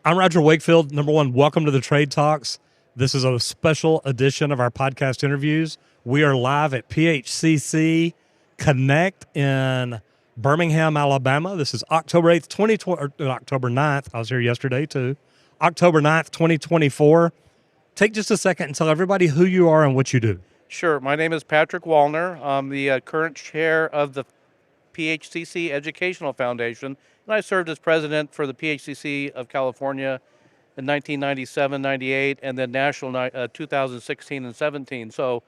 I'm Roger Wakefield. Number one, welcome to the Trade Talks. This is a special edition of our podcast interviews. We are live at PHCC Connect in Birmingham, Alabama. This is October 8th, 2020, or October 9th. I was here yesterday too. October 9th, 2024. Take just a second and tell everybody who you are and what you do. Sure. My name is Patrick Wallner. I'm the current chair of the PHCC Educational Foundation, and I served as president for the PHCC of California in 1997, 98, and then national 2016 and 17. So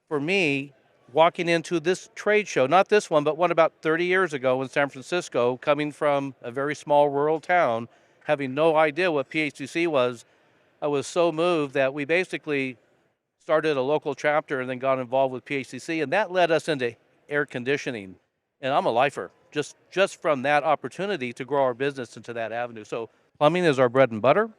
for me, walking into this trade show, not this one, but one about 30 years ago in San Francisco, coming from a very small rural town, having no idea what PHCC was, I was so moved that we basically started a local chapter and then got involved with PHCC, and that led us into air conditioning. And I'm a lifer, just from that opportunity to grow our business into that avenue. So plumbing is our bread and butter,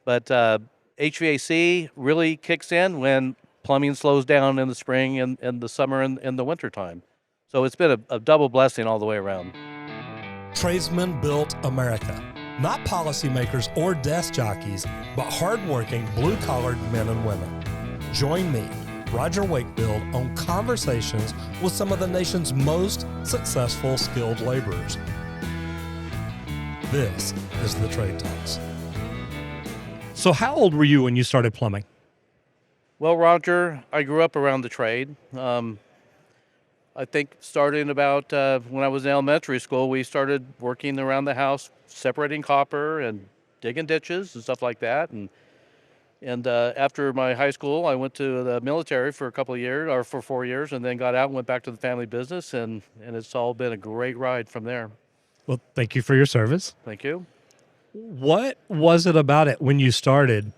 but HVAC really kicks in when plumbing slows down in the spring and the summer and the winter time. So it's been a double blessing all the way around. Tradesmen built America. Not policymakers or desk jockeys, but hardworking, blue-collared men and women. Join me, Roger Wakefield, on conversations with some of the nation's most successful skilled laborers. This is the Trade Talks. So how old were you when you started plumbing? Well, Roger, I grew up around the trade. I think starting about when I was in elementary school, we started working around the house, separating copper and digging ditches and stuff like that. And after my high school, I went to the military for a couple of years, or for 4 years, and then got out and went back to the family business, and it's all been a great ride from there. Well, thank you for your service. Thank you. What was it about it when you started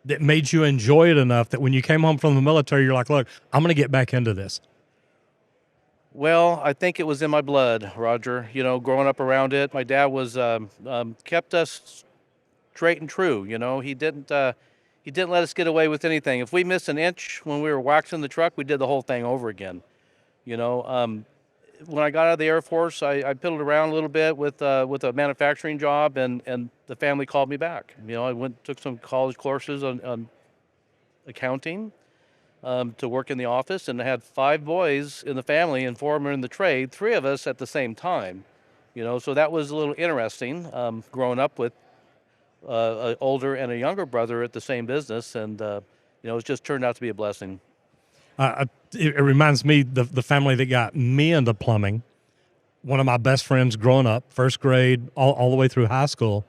that made you enjoy it enough that when you came home from the military, you're like, look, I'm going to get back into this? Well, I think it was in my blood, Roger. You know, growing up around it, my dad was kept us straight and true. You know, he didn't let us get away with anything. If we missed an inch when we were waxing the truck, we did the whole thing over again. You know, when I got out of the Air Force, I piddled around a little bit with a manufacturing job, and the family called me back. You know, I took some college courses on accounting to work in the office, and I had 5 boys in the family and 4 of them in the trade, 3 of us at the same time. You know, so that was a little interesting growing up with an older and a younger brother at the same business, and you know, it just turned out to be a blessing. It reminds me the family that got me into plumbing. One of my best friends growing up, first grade, all the way through high school.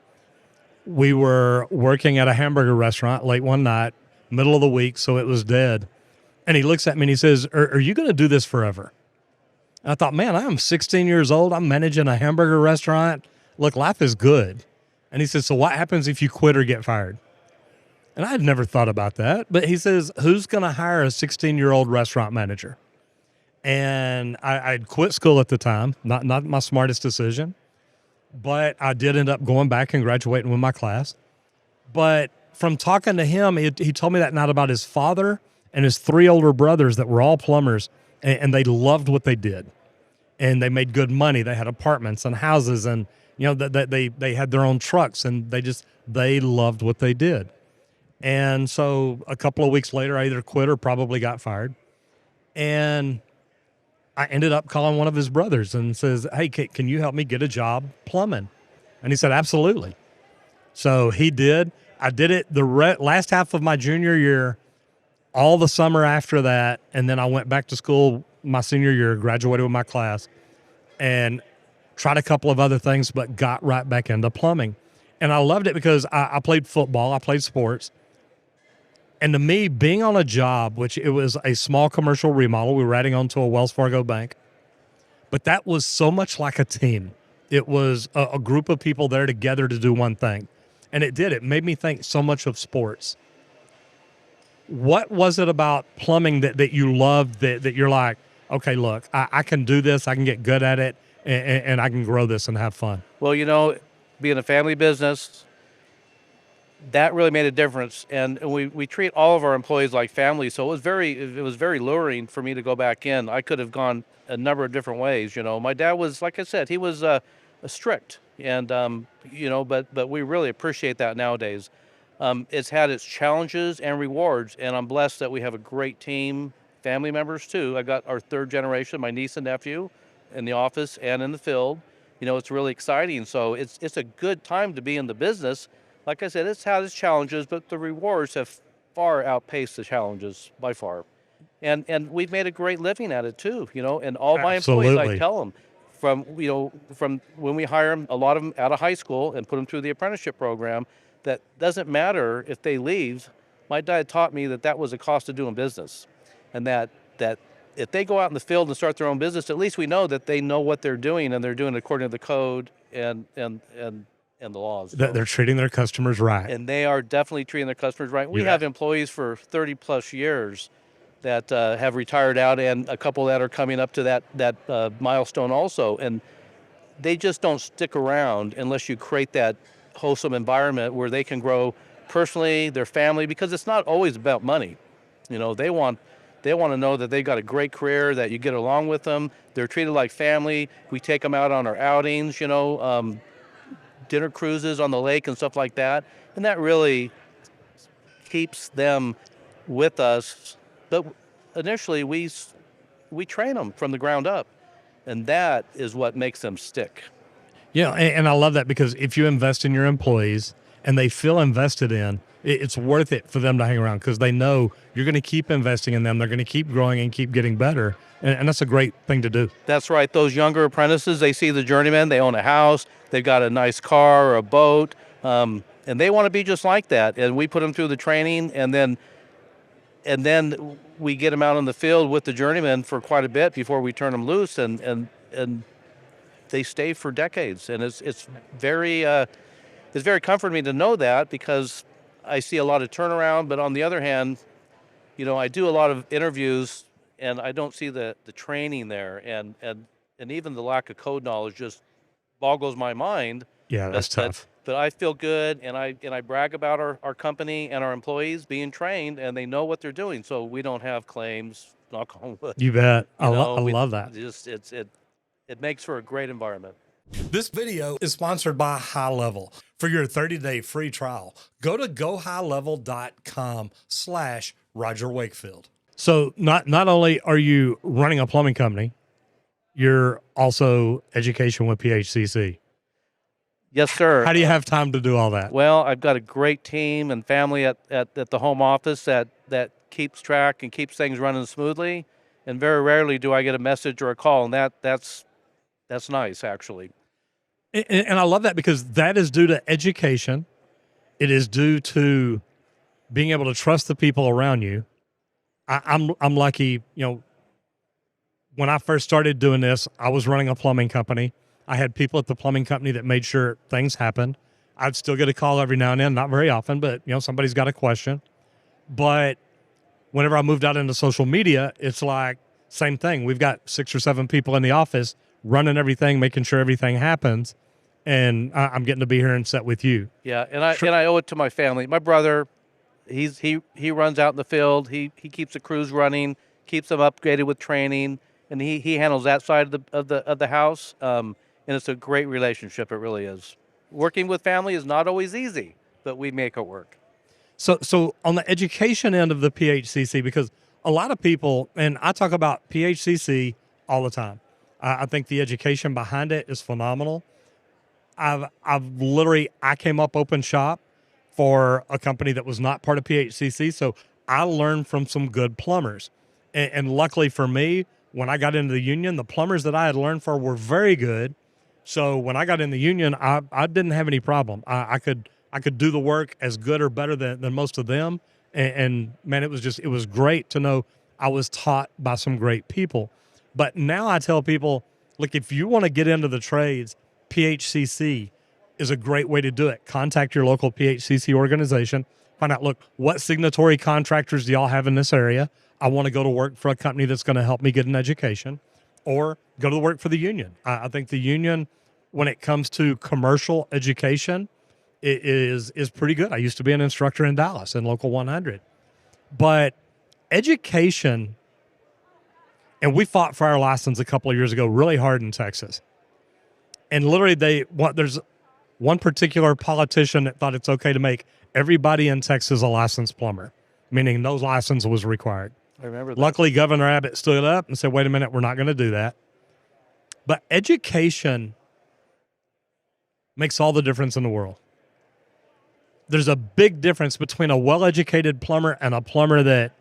We were working at a hamburger restaurant late one night, middle of the week, so it was dead. And he looks at me and he says, are you going to do this forever? And I thought, man, I am 16 years old. I'm managing a hamburger restaurant. Look, life is good. And he says, so what happens if you quit or get fired? And I had never thought about that. But he says, who's going to hire a 16-year-old restaurant manager? And I'd quit school at the time, not my smartest decision. But I did end up going back and graduating with my class. But from talking to him, he told me that night about his father and his 3 older brothers that were all plumbers, and they loved what they did. And they made good money. They had apartments and houses, and you know, they had their own trucks, and they loved what they did. And so a couple of weeks later, I either quit or probably got fired. And I ended up calling one of his brothers and says, hey, can you help me get a job plumbing? And he said, absolutely. So he did. I did it the last half of my junior year, all the summer after that, and then I went back to school my senior year, graduated with my class, and tried a couple of other things, but got right back into plumbing. And I loved it because I played football, I played sports. And to me, being on a job, which it was a small commercial remodel, we were adding on to a Wells Fargo bank, but that was so much like a team. It was a group of people there together to do one thing. And it made me think so much of sports. What was it about plumbing that you loved that you're like, okay, look, I can do this, I can get good at it, and I can grow this and have fun? Well, you know, being a family business, that really made a difference. And we treat all of our employees like family, so it was very luring for me to go back in. I could have gone a number of different ways. You know, my dad was, like I said, he was strict. and but we really appreciate that nowadays. It's had its challenges and rewards, and I'm blessed that we have a great team, family members too. I got our third generation, my niece and nephew, in the office and in the field. It's really exciting. So it's a good time to be in the business. Like I said, it's had its challenges, but the rewards have far outpaced the challenges by far. And we've made a great living at it too. And all my employees, I Absolutely. tell them, from when we hire them, a lot of them out of high school and put them through the apprenticeship program, that doesn't matter if they leave. My dad taught me that was a cost of doing business, and that if they go out in the field and start their own business, at least we know that they know what they're doing and they're doing it according to the code and the laws. That they're treating their customers right. And they are definitely treating their customers right. We have employees for 30 plus years that have retired out, and a couple that are coming up to that milestone also. And they just don't stick around unless you create that wholesome environment where they can grow personally, their family, because it's not always about money. They want to know that they've got a great career, that you get along with them. They're treated like family. We take them out on our outings, dinner cruises on the lake and stuff like that. And that really keeps them with us. But initially, we train them from the ground up. And that is what makes them stick. Yeah, and I love that, because if you invest in your employees and they feel invested in, it's worth it for them to hang around, because they know you're going to keep investing in them. They're going to keep growing and keep getting better. And that's a great thing to do. That's right. Those younger apprentices, they see the journeyman, they own a house, they've got a nice car or a boat, and they want to be just like that. And we put them through the training, and then we get them out in the field with the journeyman for quite a bit before we turn them loose, and they stay for decades. And it's very comforting to know that, because I see a lot of turnaround. But on the other hand, I do a lot of interviews and I don't see the training there, and even the lack of code knowledge just boggles my mind. Yeah, that's tough. But I feel good, and I brag about our company and our employees being trained, and they know what they're doing, so we don't have claims. Knock on wood. You bet. I love that. It makes for a great environment. This video is sponsored by High Level. For your 30-day free trial, go to gohighlevel.com/Roger Wakefield. So not only are you running a plumbing company, you're also education with PHCC. Yes, sir. How do you have time to do all that? Well, I've got a great team and family at the home office that keeps track and keeps things running smoothly. And very rarely do I get a message or a call, and that's nice, actually. And I love that, because that is due to education. It is due to being able to trust the people around you. I'm lucky, when I first started doing this, I was running a plumbing company. I had people at the plumbing company that made sure things happened. I'd still get a call every now and then, not very often, but somebody's got a question. But whenever I moved out into social media, it's like same thing. We've got 6 or 7 people in the office running everything, making sure everything happens. And I'm getting to be here and sit with you. Yeah, and I owe it to my family. My brother, he runs out in the field. He keeps the crews running, keeps them upgraded with training, and he handles that side of the house. And it's a great relationship. It really is. Working with family is not always easy, but we make it work. So on the education end of the PHCC, because a lot of people, and I talk about PHCC all the time, I think the education behind it is phenomenal. I came up open shop for a company that was not part of PHCC, so I learned from some good plumbers. And luckily for me, when I got into the union, the plumbers that I had learned for were very good. So when I got in the union, I didn't have any problem. I could do the work as good or better than most of them. And man, it was great to know I was taught by some great people. But now I tell people, look, if you want to get into the trades, PHCC is a great way to do it. Contact your local PHCC organization. Find out, look, what signatory contractors do y'all have in this area? I want to go to work for a company that's going to help me get an education, or go to work for the union. I think the union, when it comes to commercial education, is pretty good. I used to be an instructor in Dallas in Local 100. But education, and we fought for our license a couple of years ago really hard in Texas. And literally there's one particular politician that thought it's okay to make everybody in Texas a licensed plumber, meaning no license was required. I remember that. Luckily, Governor Abbott stood up and said, wait a minute, we're not going to do that. But education makes all the difference in the world. There's a big difference between a well-educated plumber and a plumber that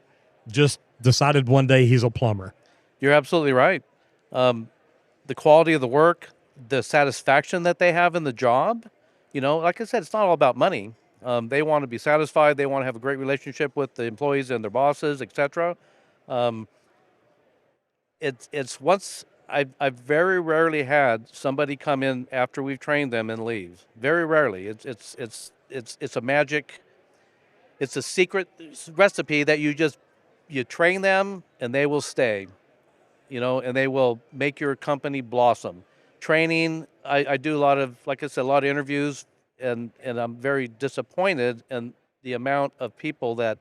just decided one day he's a plumber. You're absolutely right. The quality of the work, the satisfaction that they have in the job, like I said, it's not all about money. They want to be satisfied. They want to have a great relationship with the employees and their bosses, etc. I've very rarely had somebody come in after we've trained them and leave. Very rarely. It's a magic. It's a secret recipe that you train them and they will stay, and they will make your company blossom. Training, I do a lot of, like I said, a lot of interviews, and I'm very disappointed in the amount of people that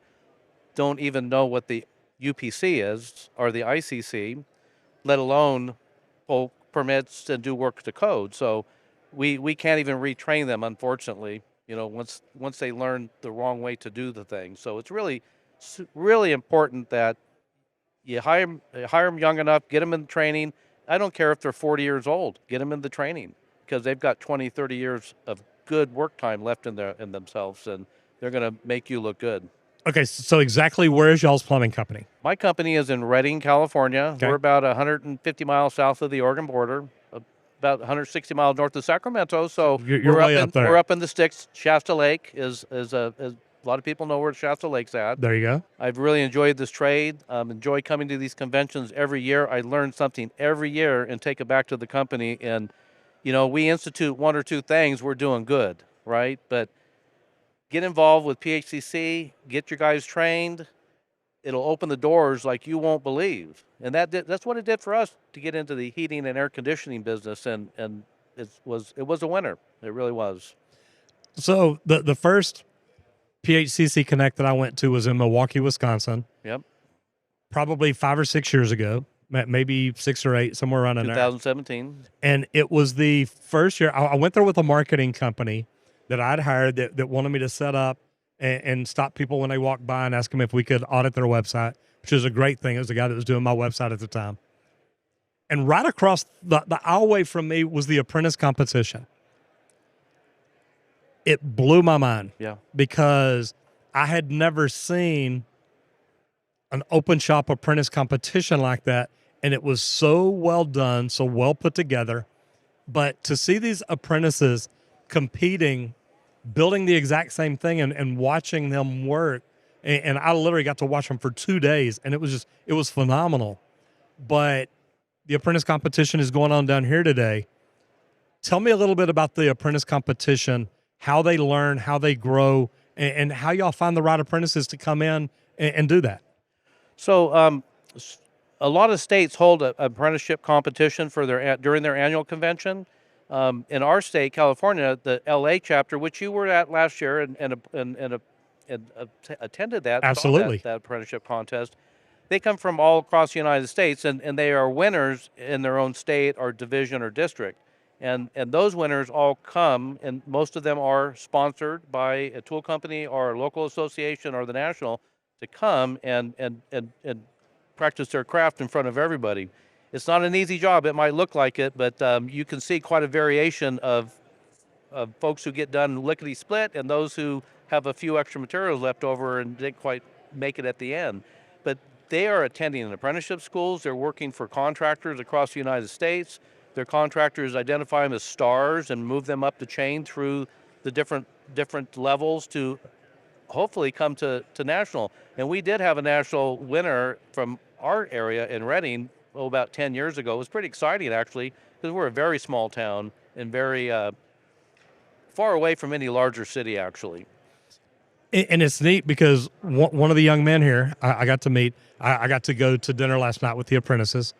don't even know what the UPC is or the ICC, let alone pull permits and do work to code. So we can't even retrain them, unfortunately, once they learn the wrong way to do the thing. So it's really important that you hire them young enough, get them in training. I don't care if they're 40 years old, get them in the training, because they've got 20, 30 years of good work time left in themselves, and they're going to make you look good. Okay, so exactly where is y'all's plumbing company? My company is in Redding, California. Okay. We're about 150 miles south of the Oregon border, about 160 miles north of Sacramento. So You're way up there. We're up in the sticks. Shasta Lake is a lot of people know where Shasta Lake's at. There you go. I've really enjoyed this trade. Enjoy coming to these conventions every year. I learn something every year and take it back to the company. And, we institute one or two things, we're doing good, right? But get involved with PHCC, get your guys trained. It'll open the doors like you won't believe. And that's what it did for us to get into the heating and air conditioning business. And it was a winner. It really was. So the first PHCC Connect that I went to was in Milwaukee, Wisconsin. Yep. Probably 5 or 6 years ago, maybe 6 or 8, somewhere around in there. 2017. And it was the first year. I went there with a marketing company that I'd hired that wanted me to set up and stop people when they walked by and ask them if we could audit their website, which is a great thing. It was the guy that was doing my website at the time. And right across the aisleway from me was the apprentice competition. It blew my mind. Yeah. Because I had never seen an open shop apprentice competition like that. And it was so well done, so well put together. But to see these apprentices competing, building the exact same thing and watching them work, and I literally got to watch them for 2 days, and it was phenomenal. But the apprentice competition is going on down here today. Tell me a little bit about the apprentice competition, how they learn, how they grow, and how y'all find the right apprentices to come in and do that. So a lot of states hold an apprenticeship competition during their annual convention. In our state, California, the LA chapter, which you were at last year and attended that, absolutely, that apprenticeship contest, they come from all across the United States, and they are winners in their own state or division or district. And those winners all come, and most of them are sponsored by a tool company or a local association or the national to come and practice their craft in front of everybody. It's not an easy job. It might look like it, but you can see quite a variation of folks who get done lickety-split and those who have a few extra materials left over and didn't quite make it at the end. But they are attending apprenticeship schools. They're working for contractors across the United States. Their contractors identify them as stars and move them up the chain through the different levels to hopefully come to national. And we did have a national winner from our area in Redding about 10 years ago. It was pretty exciting, actually, because we're a very small town and very far away from any larger city, actually. And it's neat because one of the young men here I got to meet, I got to go to dinner last night with the apprentices.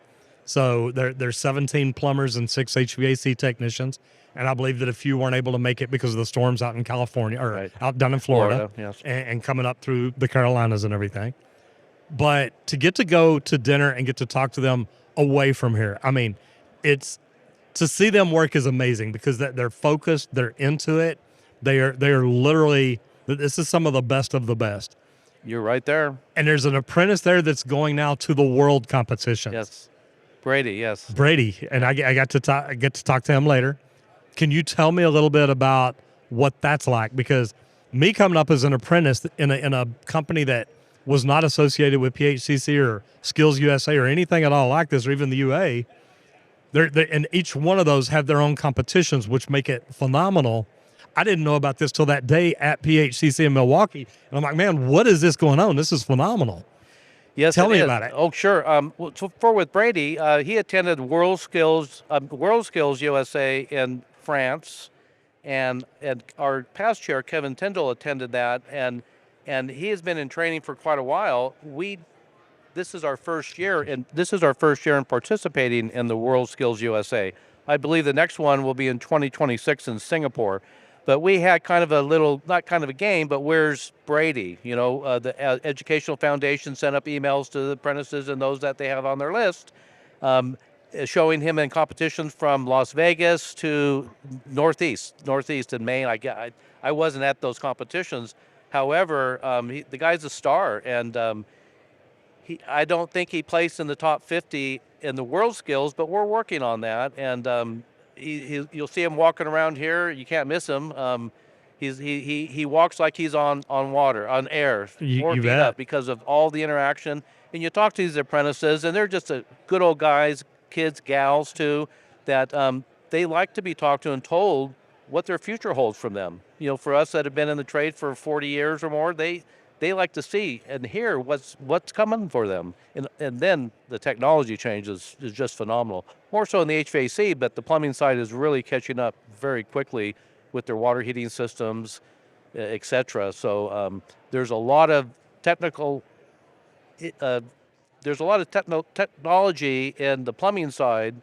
So there's 17 plumbers and 6 HVAC technicians. And I believe that a few weren't able to make it because of the storms out in California or out down in Florida, yes. and coming up through the Carolinas and everything. But to get to go to dinner and get to talk to them away from here, I mean, it's to see them work is amazing because they're focused, they're into it. They are literally, this is some of the best of the best. You're right there. And there's an apprentice there that's going now to the world competition. Yes. Brady, yes. Brady, and I get to talk to him later. Can you tell me a little bit about what that's like? Because me coming up as an apprentice in a company that was not associated with PHCC or Skills USA or anything at all like this, or even the UA, and each one of those have their own competitions, which make it phenomenal. I didn't know about this till that day at PHCC in Milwaukee, and I'm like, man, what is this going on? This is phenomenal. Yes, Tell me is. about it. Oh, sure. With Brady, he attended World Skills USA in France, and our past chair Kevin Tyndall attended that, and he has been in training for quite a while. This is our first year, in participating in the World Skills USA. I believe the next one will be in 2026 in Singapore. But we had kind of a little, not kind of a game, but where's Brady? You know, the Educational Foundation sent up emails to the apprentices and those that they have on their list, showing him in competitions from Las Vegas to Northeast in Maine. I wasn't at those competitions. However, the guy's a star, and I don't think he placed in the top 50 in the World Skills, but we're working on that, and you'll see him walking around here. You can't miss him. He walks like he's on water, on air, You bet. up because of all the interaction. And you talk to these apprentices, and they're just good old guys, kids, gals too, that they like to be talked to and told what their future holds from them. You know, for us that have been in the trade for 40 years or more, they like to see and hear what's coming for them. And then the technology change is just phenomenal. More so in the HVAC, but the plumbing side is really catching up very quickly with their water heating systems, et cetera. So there's a lot of technology in the plumbing side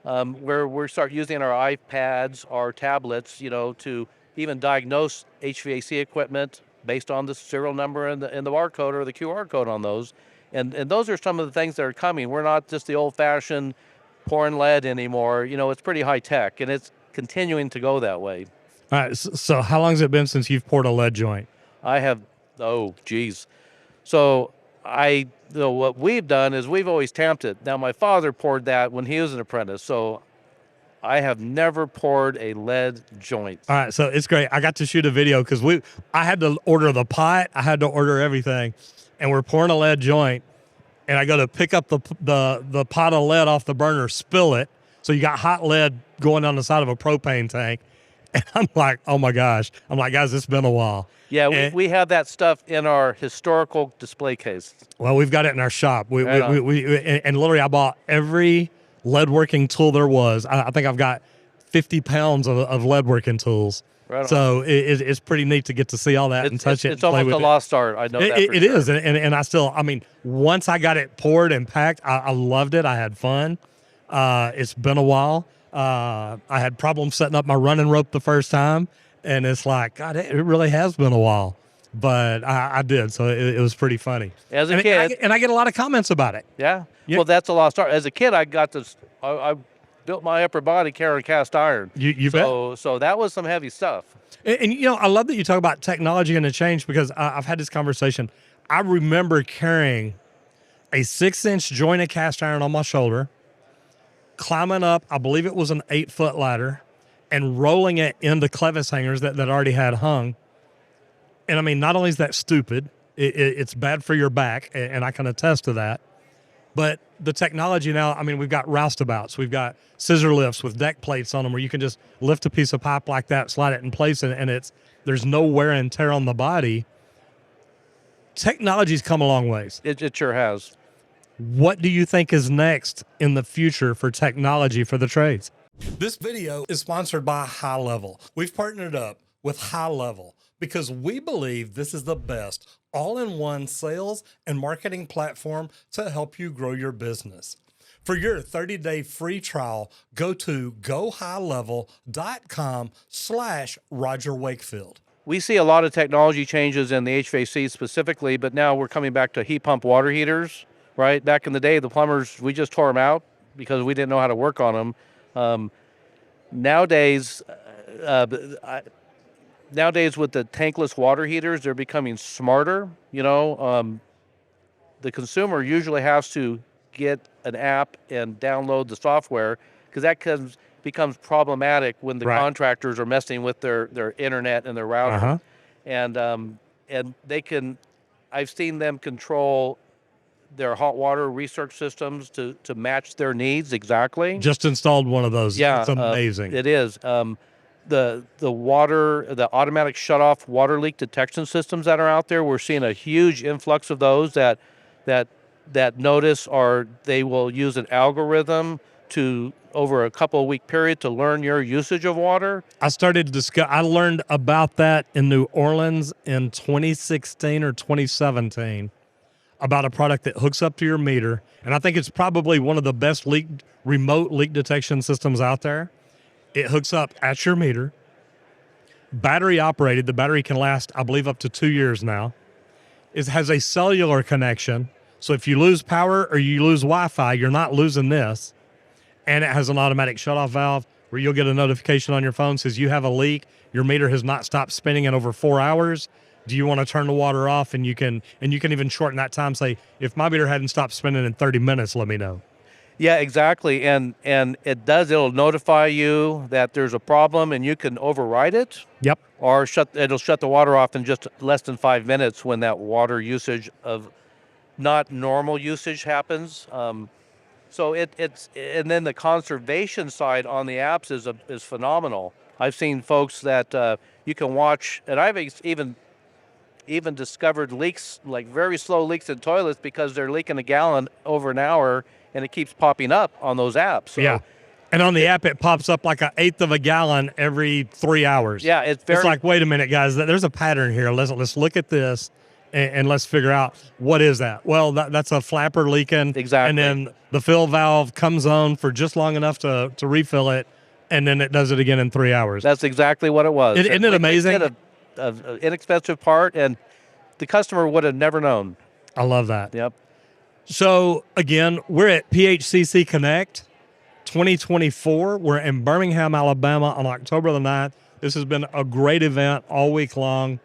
where we start using our iPads, our tablets, you know, to even diagnose HVAC equipment based on the serial number and the barcode or the QR code on those. And those are some of the things that are coming. We're not just the old-fashioned pouring lead anymore. You know, it's pretty high-tech, and it's continuing to go that way. All right, so how long has it been since you've poured a lead joint? I have, So what we've done is we've always tamped it. Now, my father poured that when he was an apprentice, so I have never poured a lead joint. All right, so it's great. I got to shoot a video because I had to order the pot, I had to order everything, and we're pouring a lead joint, and I go to pick up the pot of lead off the burner, spill it. So you got hot lead going down the side of a propane tank, and I'm like, oh my gosh. I'm like, guys, it's been a while. Yeah, we have that stuff in our historical display case. Well, we've got it in our shop. And literally I bought every lead working tool there was. I think I've got 50 pounds of lead working tools. Right on. So it's pretty neat to get to see all that and touch it. It's almost a lost art. I know that it is. And I still, once I got it poured and packed, I loved it. I had fun. It's been a while. I had problems setting up my running rope the first time. And it's like, God, it really has been a while. But I did. So it was pretty funny. As a kid. I get a lot of comments about it. Yeah. Well, that's a lost art. As a kid, I got this. I built my upper body carrying cast iron. You bet. So that was some heavy stuff. And I love that you talk about technology and the change because I've had this conversation. I remember carrying a 6-inch jointed cast iron on my shoulder, climbing up, I believe it was an 8-foot ladder, and rolling it into clevis hangers that already had hung. And not only is that stupid, it's bad for your back, and I can attest to that. But the technology now, we've got roustabouts, we've got scissor lifts with deck plates on them where you can just lift a piece of pipe like that, slide it in place, and there's no wear and tear on the body. Technology's come a long ways. It sure has. What do you think is next in the future for technology for the trades? This video is sponsored by High Level. We've partnered up with High Level because we believe this is the best all-in-one sales and marketing platform to help you grow your business. For your 30-day free trial, go to gohighlevel.com/Roger Wakefield. We see a lot of technology changes in the HVAC specifically, but now we're coming back to heat pump water heaters, right? Back in the day, the plumbers, we just tore them out because we didn't know how to work on them. Nowadays, nowadays with the tankless water heaters, they're becoming smarter. The consumer usually has to get an app and download the software because becomes problematic when the Right. contractors are messing with their internet and their router. Uh-huh. And they can, I've seen them control their hot water research systems to match their needs exactly. Just installed one of those. Yeah, It's amazing. it is. The automatic shut-off water leak detection systems that are out there, we're seeing a huge influx of those that notice, or they will use an algorithm to over a couple of week period to learn your usage of water. I learned about that in New Orleans in 2016 or 2017 about a product that hooks up to your meter. And I think it's probably one of the best remote leak detection systems out there. It hooks up at your meter, battery operated. The battery can last, I believe, up to 2 years now. It has a cellular connection. So if you lose power or you lose Wi-Fi, you're not losing this. And it has an automatic shutoff valve where you'll get a notification on your phone says you have a leak. Your meter has not stopped spinning in over 4 hours. Do you want to turn the water off? And you can even shorten that time. Say, if my meter hadn't stopped spinning in 30 minutes, let me know. Yeah, exactly. And it'll notify you that there's a problem and you can override it. Yep. Or it'll shut the water off in just less than 5 minutes when that water usage of not normal usage happens. So and then the conservation side on the apps is phenomenal. I've seen folks that you can watch, and I've even discovered leaks, like very slow leaks in toilets because they're leaking a gallon over an hour, and it keeps popping up on those apps. So, yeah. And on the app, it pops up like 1/8 of a gallon every 3 hours. Yeah, it's like, wait a minute, guys, there's a pattern here. Let's look at this and let's figure out what is that. Well, that's a flapper leaking. Exactly. And then the fill valve comes on for just long enough to refill it, and then it does it again in 3 hours. That's exactly what it was. Isn't it amazing? An inexpensive part, and the customer would have never known. I love that. Yep. So, again, we're at PHCC Connect 2024. We're in Birmingham, Alabama on October the 9th. This has been a great event all week long.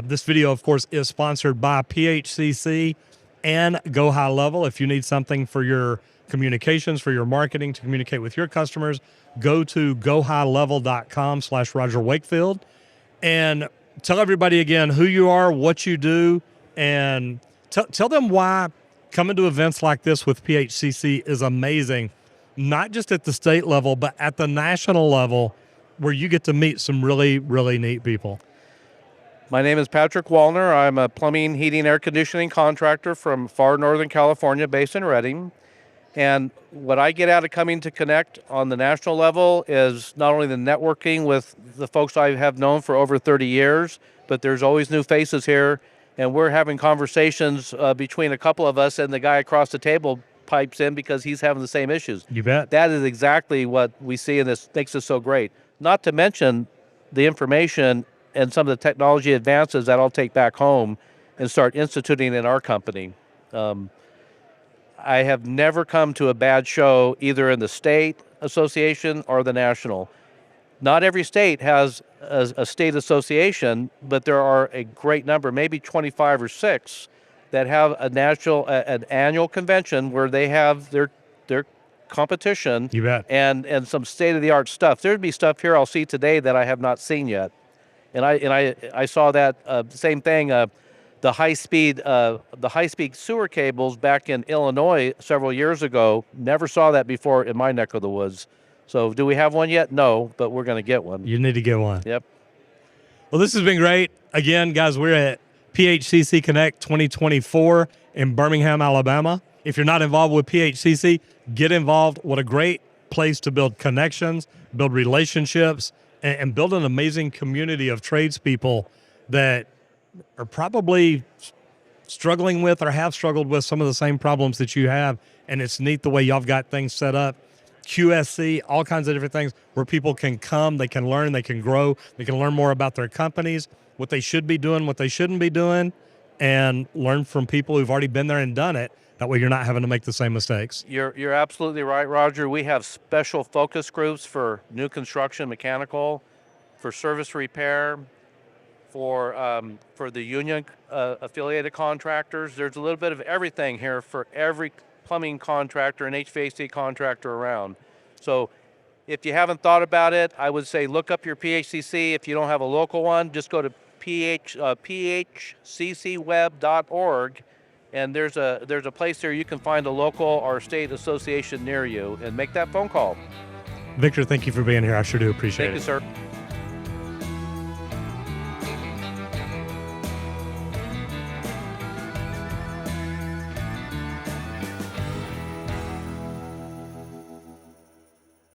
This video, of course, is sponsored by PHCC and Go High Level. If you need something for your communications, for your marketing, to communicate with your customers, go to gohighlevel.com/Roger Wakefield and tell everybody again who you are, what you do, and tell them why coming to events like this with PHCC is amazing, not just at the state level, but at the national level, where you get to meet some really, really neat people. My name is Patrick Wallner. I'm a plumbing, heating, air conditioning contractor from far northern California, based in Redding. And what I get out of coming to Connect on the national level is not only the networking with the folks I have known for over 30 years, but there's always new faces here. And we're having conversations between a couple of us, and the guy across the table pipes in because he's having the same issues. You bet. That is exactly what we see, and this makes us so great. Not to mention the information and some of the technology advances that I'll take back home and start instituting in our company. I have never come to a bad show either in the state association or the national. Not every state has a state association, but there are a great number, maybe 25 or 6, that have an annual convention where they have their competition. You bet. And some state-of-the-art stuff. There'd be stuff here I'll see today that I have not seen yet. And I saw that same thing. The high-speed sewer cables back in Illinois several years ago. Never saw that before in my neck of the woods. So do we have one yet? No, but we're going to get one. You need to get one. Yep. Well, this has been great. Again, guys, we're at PHCC Connect 2024 in Birmingham, Alabama. If you're not involved with PHCC, get involved. What a great place to build connections, build relationships, and build an amazing community of tradespeople that are probably struggling with or have struggled with some of the same problems that you have. And it's neat the way y'all have got things set up. QSC, all kinds of different things where people can come, they can learn, they can grow, they can learn more about their companies, what they should be doing, what they shouldn't be doing, and learn from people who've already been there and done it. That way you're not having to make the same mistakes. You're absolutely right, Roger. We have special focus groups for new construction, mechanical, for service repair, for the union affiliated contractors. There's a little bit of everything here for every plumbing contractor and HVAC contractor around. So if you haven't thought about it, I would say look up your PHCC. If you don't have a local one, just go to phccweb.org, and there's a place there you can find a local or state association near you and make that phone call. Victor, thank you for being here. I sure do appreciate it. Thank you, sir.